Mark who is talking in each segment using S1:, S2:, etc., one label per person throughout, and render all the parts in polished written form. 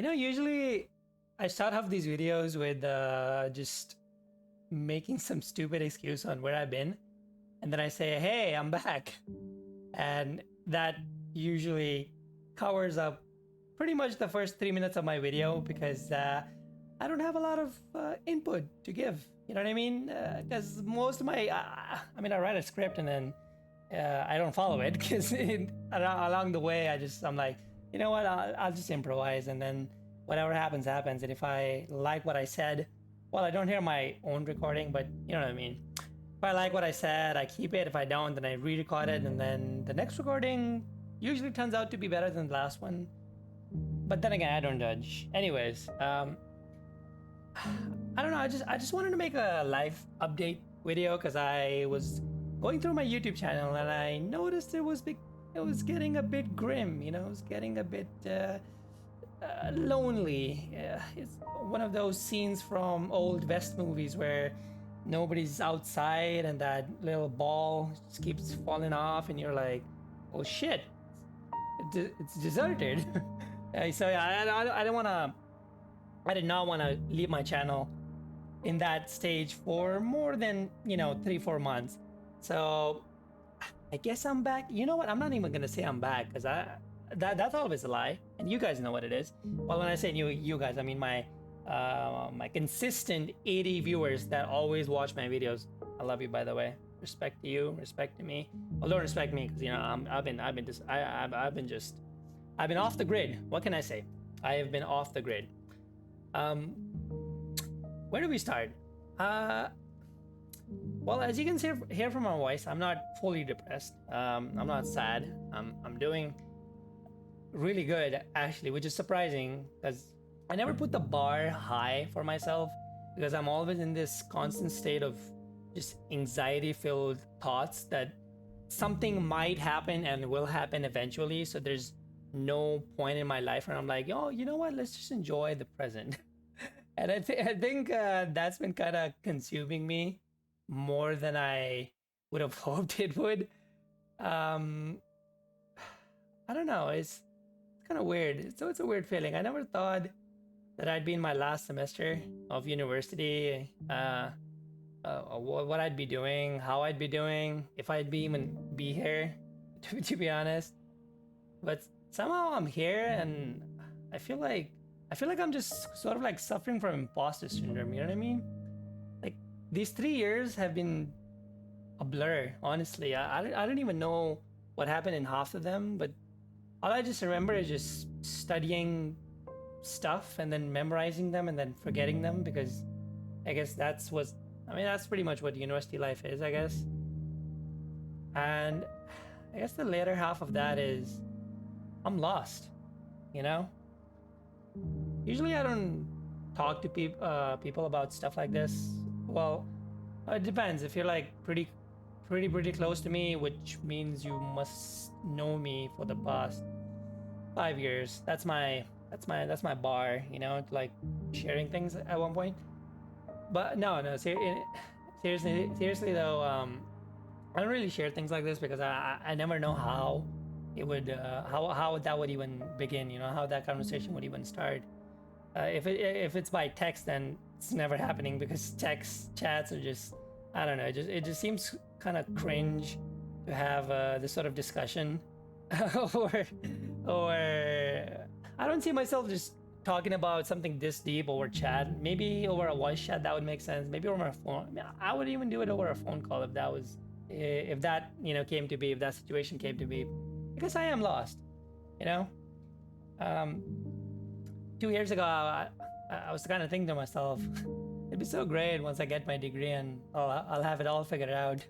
S1: Usually I start off these videos with just making some stupid excuse on where I've been, and then I say, "Hey, I'm back," and that usually covers up pretty much the first 3 minutes of my video because I don't have a lot of input to give. You know what I mean? Because most of my, I write a script and then I don't follow it because along the way I'm like, you know what? I'll just improvise, and then whatever happens happens. And if I like what I said, well, I don't hear my own recording, but you know what I mean. If I like what I said, I keep it. If I don't, then I re-record it, and then the next recording usually turns out to be better than the last one. But then again, I don't judge. Anyways, I don't know. I just wanted to make a live update video because I was going through my YouTube channel and I noticed it was getting a bit grim. It was getting a bit lonely. It's one of those scenes from old West movies where nobody's outside and that little ball just keeps falling off, and you're like, "Oh shit, it's deserted." So yeah, I don't want to. I did not want to leave my channel in that stage for more than 3-4 months. So I guess I'm back. You know what? I'm not even gonna say I'm back because that's always a lie, and you guys know what it is. Well, when I say you guys, I mean my consistent 80 viewers that always watch my videos. I love you, by the way. Respect to you, respect to me. Well, don't respect me because I've been off the grid. What can I say? I have been off the grid. Where do we start? Well, as you can hear from my voice, I'm not fully depressed. I'm not sad. I'm doing really good actually, which is surprising because I never put the bar high for myself because I'm always in this constant state of just anxiety-filled thoughts that something might happen and will happen eventually. So there's no point in my life where I'm like, oh, you know what? Let's just enjoy the present. And I think that's been kind of consuming me more than I would have hoped it would. I don't know. It's kind of weird. So it's a weird feeling. I never thought that I'd be in my last semester of university. What I'd be doing, how I'd be doing, if I'd even be here, to be honest. But somehow I'm here, and I feel like I'm just sort of like suffering from imposter syndrome. You know what I mean? Like these 3 years have been a blur. Honestly, I don't even know what happened in half of them. But all I just remember is just studying stuff and then memorizing them and then forgetting them, because I guess that's pretty much what university life is, I guess. And I guess the later half of that is I'm lost, Usually I don't talk to people about stuff like this. Well, it depends. If you're like pretty close to me, which means you must know me for the past 5 years. That's my bar, to like sharing things at one point. But no, seriously though, I don't really share things like this because I never know how it would how that would even begin, how that conversation would even start. If it's by text, then it's never happening because text chats are just, I don't know, it just seems kind of cringe to have this sort of discussion. or I don't see myself just talking about something this deep over chat. Maybe over a voice chat, that would make sense. Maybe over a phone. I would even do it over a phone call if that came to be, if that situation came to be, because I am lost. 2 years ago, I was kind of thinking to myself, it'd be so great once I get my degree and I'll have it all figured out.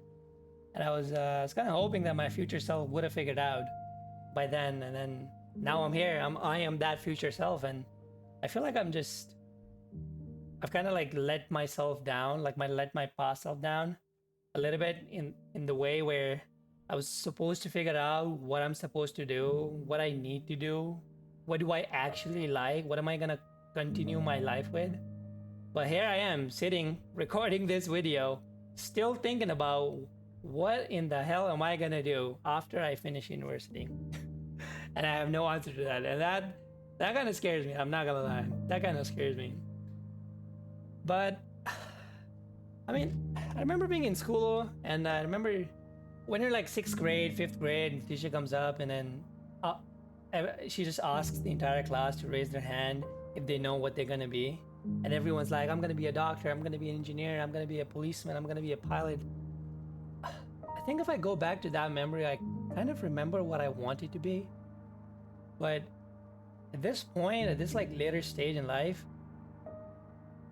S1: And I was kind of hoping that my future self would have figured out by then. And then now I'm here. I am that future self, and I feel like I've kind of like let myself down, like let my past self down a little bit in the way where I was supposed to figure out what I'm supposed to do, what I need to do, what do I actually like, what am I gonna continue my life with. But here I am sitting recording this video, still thinking about what in the hell am I gonna do after I finish university. And I have no answer to that. And That kind of scares me. I'm not gonna lie. That kind of scares me. But I mean, I remember being in school, and I remember when you're like sixth grade, fifth grade, the teacher comes up, and then uh, she just asks the entire class to raise their hand if they know what they're gonna be, and everyone's like, "I'm gonna be a doctor. I'm gonna be an engineer. I'm gonna be a policeman. I'm gonna be a pilot." I think if I go back to that memory, I kind of remember what I wanted to be, but at this point, at this like later stage in life,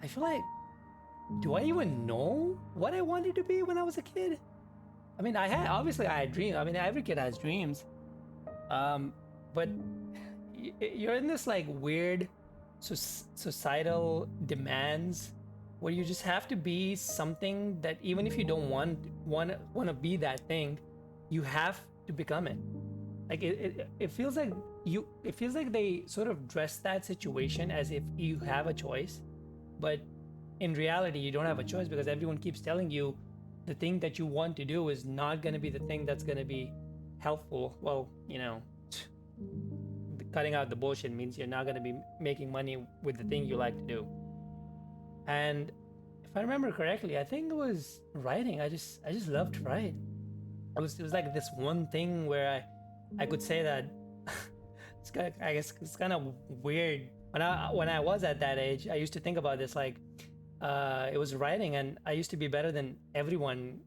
S1: I feel like, do I even know what I wanted to be when I was a kid? I mean, I had dreams. I mean, every kid has dreams. But you're in this like weird societal demands where you just have to be something that even if you don't want to be that thing, you have to become it. Like it feels like it feels like they sort of dress that situation as if you have a choice, but in reality you don't have a choice because everyone keeps telling you the thing that you want to do is not going to be the thing that's going to be helpful. Well, cutting out the bullshit means you're not going to be making money with the thing you like to do. And if I remember correctly, I think it was writing. I just loved to write. It was like this one thing where I could say that I guess it's kind of weird. When I was at that age, I used to think about this like it was writing, and I used to be better than everyone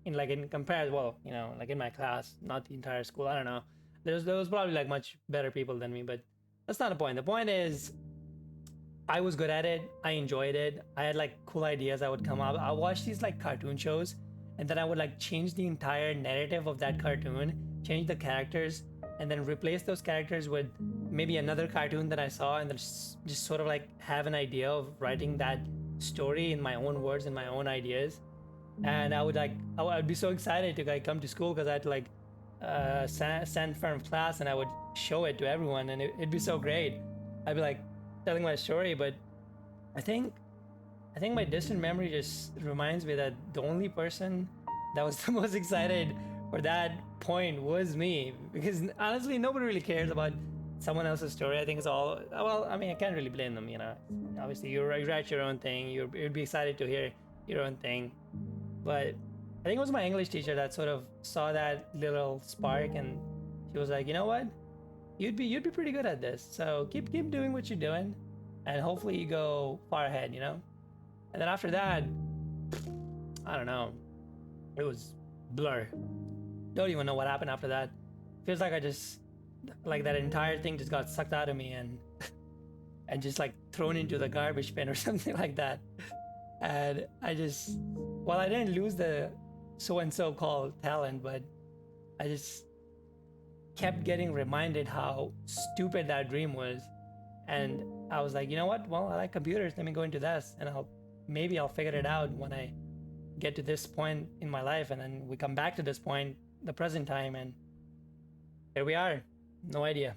S1: in comparison. Well, like in my class, not the entire school. I don't know. There was probably like much better people than me, but that's not the point. The point is, I was good at it. I enjoyed it. I had like cool ideas I would come up. I watched these like cartoon shows, and then I would like change the entire narrative of that cartoon, change the characters, and then replace those characters with maybe another cartoon that I saw, and then just sort of like have an idea of writing that story in my own words and my own ideas. And I would be so excited to like come to school because I'd like stand in front of class and I would show it to everyone, and it'd be so great. I'd be like telling my story, but I think my distant memory just reminds me that the only person that was the most excited for that point was me, because honestly nobody really cares about someone else's story. I think it's all, well, I mean, I can't really blame them. Obviously you write your own thing, you'd be excited to hear your own thing. But I think it was my English teacher that sort of saw that little spark, and she was like, you know what, you'd be pretty good at this, so keep doing what you're doing, and hopefully you go far ahead. And then after that, I don't know, it was blur. Don't even know what happened after that. Feels like I just, like that entire thing just got sucked out of me and just like thrown into the garbage bin or something like that. And I didn't lose the so-and-so called talent, but I just kept getting reminded how stupid that dream was. And I was like, you know what? Well, I like computers. Let me go into this, and maybe I'll figure it out when I get to this point in my life. And then we come back to this point, the present time, and here we are. No idea.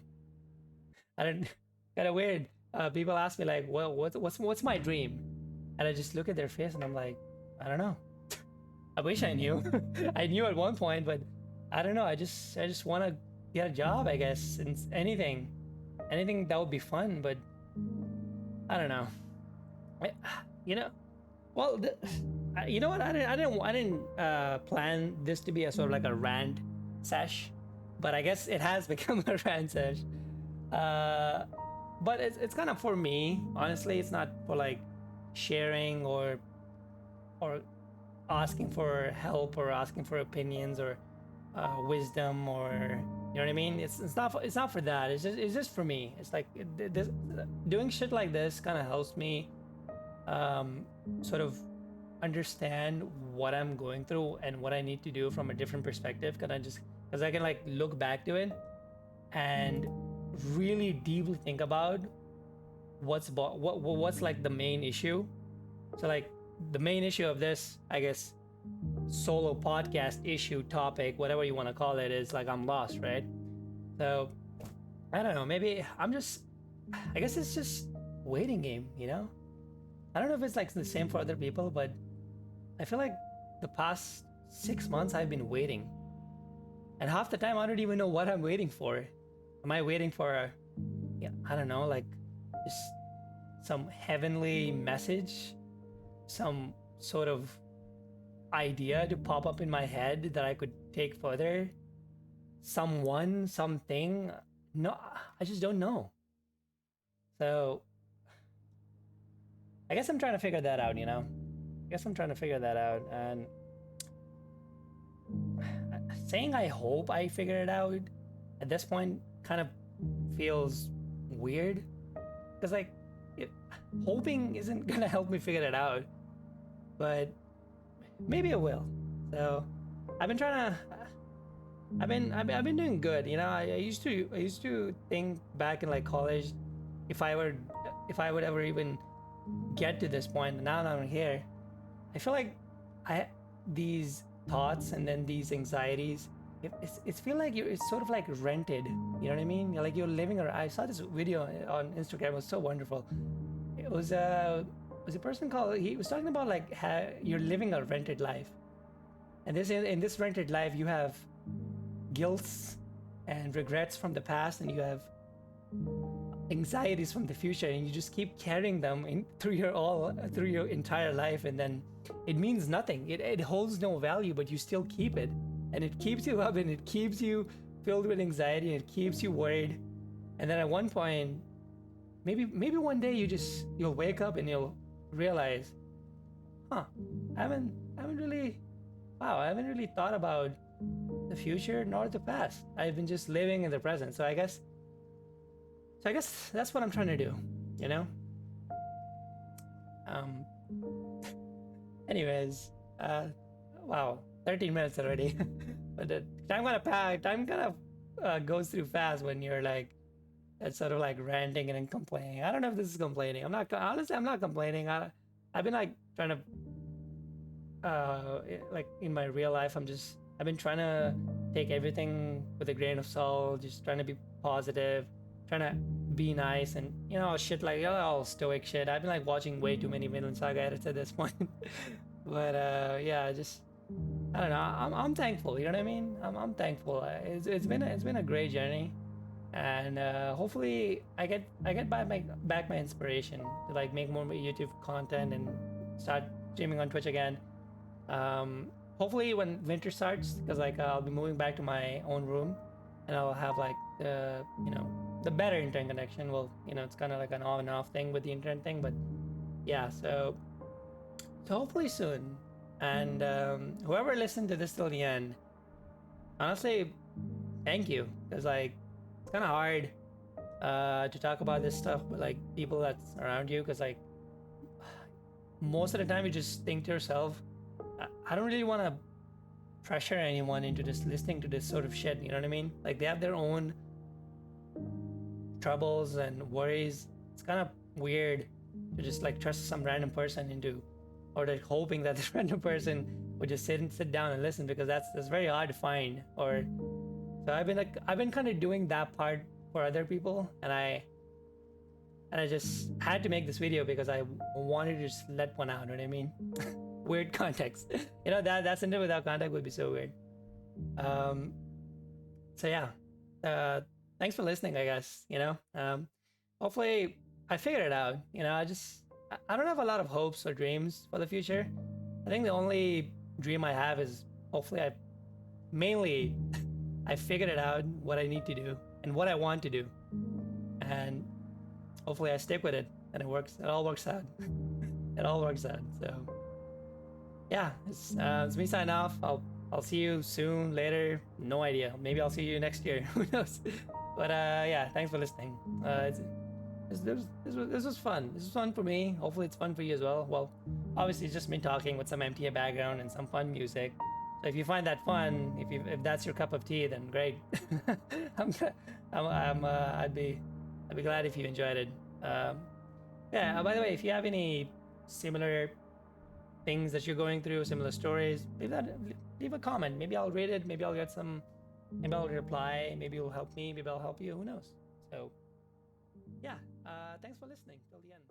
S1: I don't. Kind of weird. People ask me like, well, what's my dream? And I just look at their face and I'm like, I don't know. I wish I knew. I knew at one point, but I don't know. I just want to get a job, I guess, and anything that would be fun. But I don't know. Well, you know what? I didn't plan this to be a sort of like a rant sesh, but I guess it has become a rant sesh. But it's kind of for me, honestly. It's not for like sharing or asking for help or asking for opinions or wisdom, or you know what I mean. It's not for that. It's just for me. It's like doing shit like this kind of helps me sort of understand what I'm going through and what I need to do from a different perspective. Because I can like look back to it and really deeply think about what's like the main issue. So like the main issue of this, I guess, solo podcast issue, topic, whatever you want to call it, is like I'm lost, right? So I don't know, maybe I guess it's just waiting game. I don't know if it's like the same for other people, but I feel like the past 6 months I've been waiting, and half the time I don't even know what I'm waiting for. Am I waiting for yeah, I don't know, like just some heavenly message, some sort of idea to pop up in my head that I could take further. Someone, something. No, I just don't know. So I guess I'm trying to figure that out, you know? I guess I'm trying to figure that out. And saying I hope I figure it out at this point kind of feels weird. Because, like, it, hoping isn't gonna help me figure it out. But maybe it will. So I've been trying to. I've been doing good. You know, I used to think back in like college, if I would ever even get to this point. And now that I'm here, I feel like I these thoughts and then these anxieties. It's feel like it's sort of like rented. You know what I mean? You're like you're living. Or I saw this video on Instagram. It was so wonderful. It was a person called. He was talking about like how you're living a rented life, and this in this rented life you have guilts and regrets from the past, and you have anxieties from the future, and you just keep carrying them through your entire life, and then it means nothing. It holds no value, but you still keep it, and it keeps you up, and it keeps you filled with anxiety, and it keeps you worried. And then at one point, maybe one day you'll wake up and you'll realize, huh, I haven't really thought about the future nor the past. I've been just living in the present. So I guess that's what I'm trying to do, you know? Anyways, wow, 13 minutes already. But the time kind of goes through fast when you're like it's sort of like ranting and then complaining. I don't know if this is complaining. I'm not honestly. I'm not complaining. I've been like trying to like in my real life. I've been trying to take everything with a grain of salt. Just trying to be positive, trying to be nice, and you know shit like all stoic shit. I've been like watching way too many Vinland Saga edits at this point. But yeah, just I don't know. I'm thankful. You know what I mean? I'm thankful. It's been a great journey, and hopefully I get back my inspiration to like make more YouTube content and start streaming on Twitch again. Hopefully when winter starts, because like I'll be moving back to my own room, and I'll have like the the better internet connection. Well, it's kind of like an on and off thing with the internet thing, but yeah. So hopefully soon. And whoever listened to this till the end, honestly, thank you, because like it's kind of hard to talk about this stuff with like people that's around you, because like most of the time you just think to yourself, I don't really want to pressure anyone into just listening to this sort of shit. You know what I mean? Like they have their own troubles and worries. It's kind of weird to just like trust some random person into, or like hoping that this random person would just sit down and listen, because that's very hard to find. Or so I've been kind of doing that part for other people, and I just had to make this video because I wanted to just let one out. You know what I mean? Weird context. That sentence without context would be so weird. So yeah, thanks for listening, I guess. Hopefully I figured it out. I don't have a lot of hopes or dreams for the future. I think the only dream I have is hopefully I figured it out, what I need to do and what I want to do, and hopefully I stick with it and it works. It all works out. It all works out. So yeah, it's me signing off. I'll see you soon, later. No idea. Maybe I'll see you next year. Who knows? But yeah, thanks for listening. This was fun. This was fun for me. Hopefully it's fun for you as well. Well, obviously it's just me talking with some MTA background and some fun music. So if you find that fun, if that's your cup of tea, then great. I'd be glad if you enjoyed it. Yeah. By the way, if you have any similar things that you're going through, similar stories, leave a comment. Maybe I'll read it. Maybe I'll get some. Maybe I'll reply. Maybe it'll help me. Maybe I'll help you. Who knows? So yeah. Thanks for listening till the end.